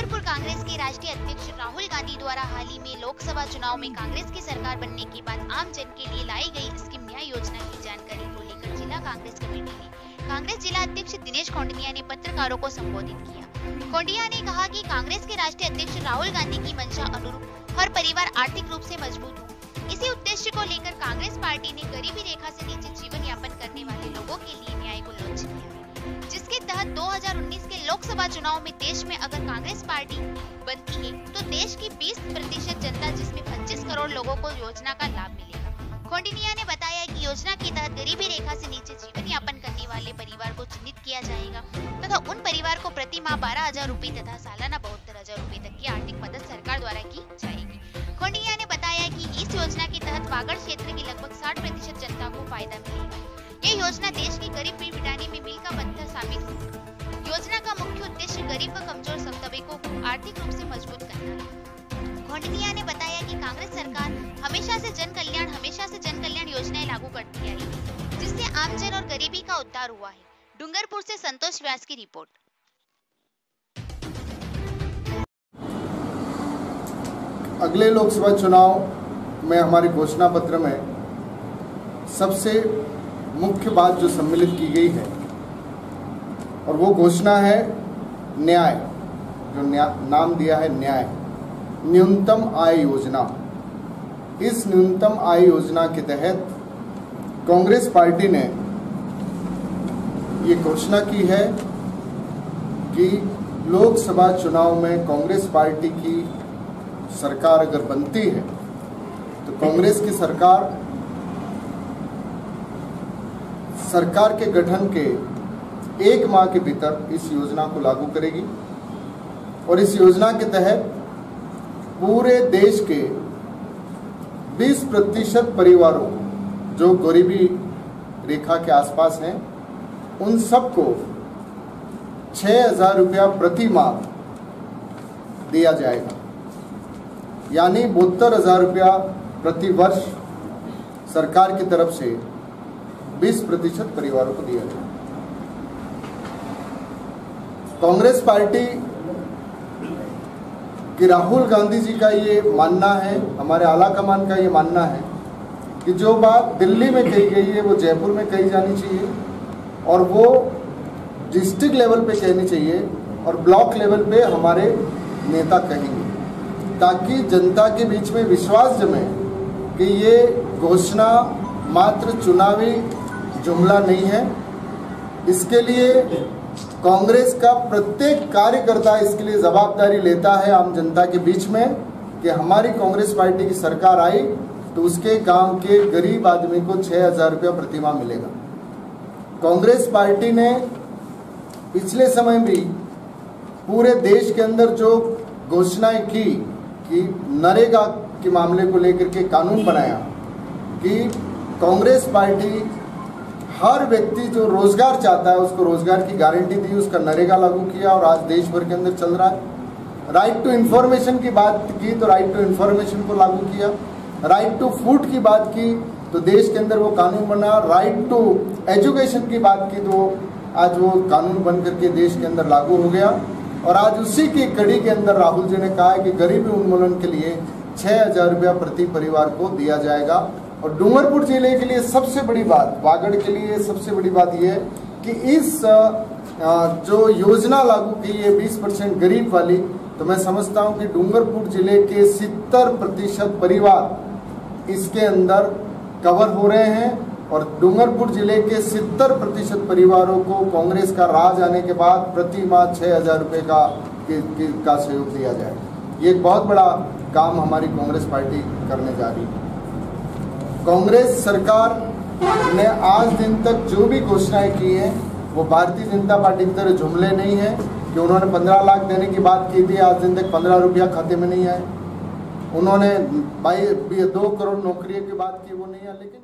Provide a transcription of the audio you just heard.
डूंगरपुर कांग्रेस के राष्ट्रीय अध्यक्ष राहुल गांधी द्वारा हाल ही में लोकसभा चुनाव में कांग्रेस की सरकार बनने के बाद आम जन के लिए लाई गई स्कीम न्याय योजना की जानकारी को लेकर जिला कांग्रेस कमेटी ने कांग्रेस जिला अध्यक्ष दिनेश कोंडिया ने पत्रकारों को संबोधित किया। कोंडिया ने कहा कि कांग्रेस के राष्ट्रीय अध्यक्ष राहुल गांधी की मंशा अनुरूप हर परिवार आर्थिक रूप से मजबूत हो। इसी उद्देश्य को लेकर कांग्रेस पार्टी ने गरीबी रेखा से नीचे जीवन यापन करने वाले लोगों के लिए न्याय को लॉन्च किया, जिसके तहत 2019 के लोकसभा चुनाव में देश में अगर कांग्रेस पार्टी बनती है तो देश की 20% जनता जिसमें 25 करोड़ लोगों को योजना का लाभ मिलेगा। कोंडिया ने बताया कि योजना के तहत गरीबी रेखा से नीचे जीवन यापन करने वाले परिवार को चिन्हित किया जाएगा तथा उन परिवार को प्रति माह 12,000 रूपए तथा सालाना 72,000 रूपए तक की आर्थिक मदद सरकार द्वारा की जाएगी। कोंडिया ने बताया कि इस योजना के तहत वागड़ क्षेत्र की लगभग 60% जनता को फायदा मिलेगा। ये योजना देश की गरीबी मिटाने में मील का पत्थर साबित होगी। योजना का मुख्य उद्देश्य गरीब व कमजोर तबकों को आर्थिक रूप से मजबूत करना है। कोंडिया ने बताया कि कांग्रेस सरकार हमेशा से जन कल्याण योजनाएं लागू करती आई है, जिससे आमजन और गरीबी का उद्धार हुआ है। डूंगरपुर से संतोष व्यास की रिपोर्ट। अगले लोकसभा चुनाव में हमारे घोषणा पत्र में सबसे मुख्य बात जो सम्मिलित की गई है और वो घोषणा है न्याय, जो नाम दिया है न्याय, न्यूनतम आय योजना। इस न्यूनतम आय योजना के तहत कांग्रेस पार्टी ने ये घोषणा की है कि लोकसभा चुनाव में कांग्रेस पार्टी की सरकार अगर बनती है तो कांग्रेस की सरकार के गठन के 1 माह के भीतर इस योजना को लागू करेगी और इस योजना के तहत पूरे देश के 20% परिवारों जो गरीबी रेखा के आसपास हैं उन सबको 6,000 रुपया प्रति माह दिया जाएगा, यानी 72,000 रुपया प्रति वर्ष सरकार की तरफ से 20% परिवारों को दिया जाएगा। कांग्रेस पार्टी कि राहुल गांधी जी का ये मानना है, हमारे आला कमान का ये मानना है कि जो बात दिल्ली में कही गई है वो जयपुर में कही जानी चाहिए और वो डिस्ट्रिक्ट लेवल पे कहनी चाहिए और ब्लॉक लेवल पे हमारे नेता कहेंगे, ताकि जनता के बीच में विश्वास जमे कि ये घोषणा मात्र चुनावी जुमला नहीं है। इसके लिए कांग्रेस का प्रत्येक कार्यकर्ता इसके लिए जवाबदारी लेता है आम जनता के बीच में कि हमारी कांग्रेस पार्टी की सरकार आई तो उसके गांव के गरीब आदमी को 6,000 रुपया प्रति माह मिलेगा। कांग्रेस पार्टी ने पिछले समय भी पूरे देश के अंदर जो घोषणाएं की कि नरेगा के मामले को लेकर के कानून बनाया कि कांग्रेस पार्टी हर व्यक्ति जो रोजगार चाहता है उसको रोजगार की गारंटी दी, उसका नरेगा लागू किया और आज देश भर के अंदर चल रहा है। राइट टू इन्फॉर्मेशन की बात की तो राइट टू इन्फॉर्मेशन को लागू किया, राइट टू फूड की बात की तो देश के अंदर वो कानून बना, राइट टू एजुकेशन की बात की तो आज वो कानून बन करके देश के अंदर लागू हो गया। और आज उसी की कड़ी के अंदर राहुल जी ने कहा है कि गरीबी उन्मूलन के लिए 6,000 रुपया प्रति परिवार को दिया जाएगा। और डूंगरपुर जिले के लिए सबसे बड़ी बात, वागड़ के लिए सबसे बड़ी बात यह है कि इस जो योजना लागू की है 20% गरीब वाली, तो मैं समझता हूं कि डूंगरपुर जिले के 70% परिवार इसके अंदर कवर हो रहे हैं और डूंगरपुर जिले के 70% परिवारों को कांग्रेस का राज आने के बाद प्रति माह 6,000 रुपये का सहयोग दिया जाएगा। ये एक बहुत बड़ा काम हमारी कांग्रेस पार्टी करने जा रही है। कांग्रेस सरकार ने आज दिन तक जो भी घोषणाएं की हैं वो भारतीय जनता पार्टी की तरह जुमले नहीं है कि उन्होंने 15 लाख देने की बात की थी, आज दिन तक 15 रुपया खाते में नहीं आए। उन्होंने 2 करोड़ नौकरियों की बात की, वो नहीं है, लेकिन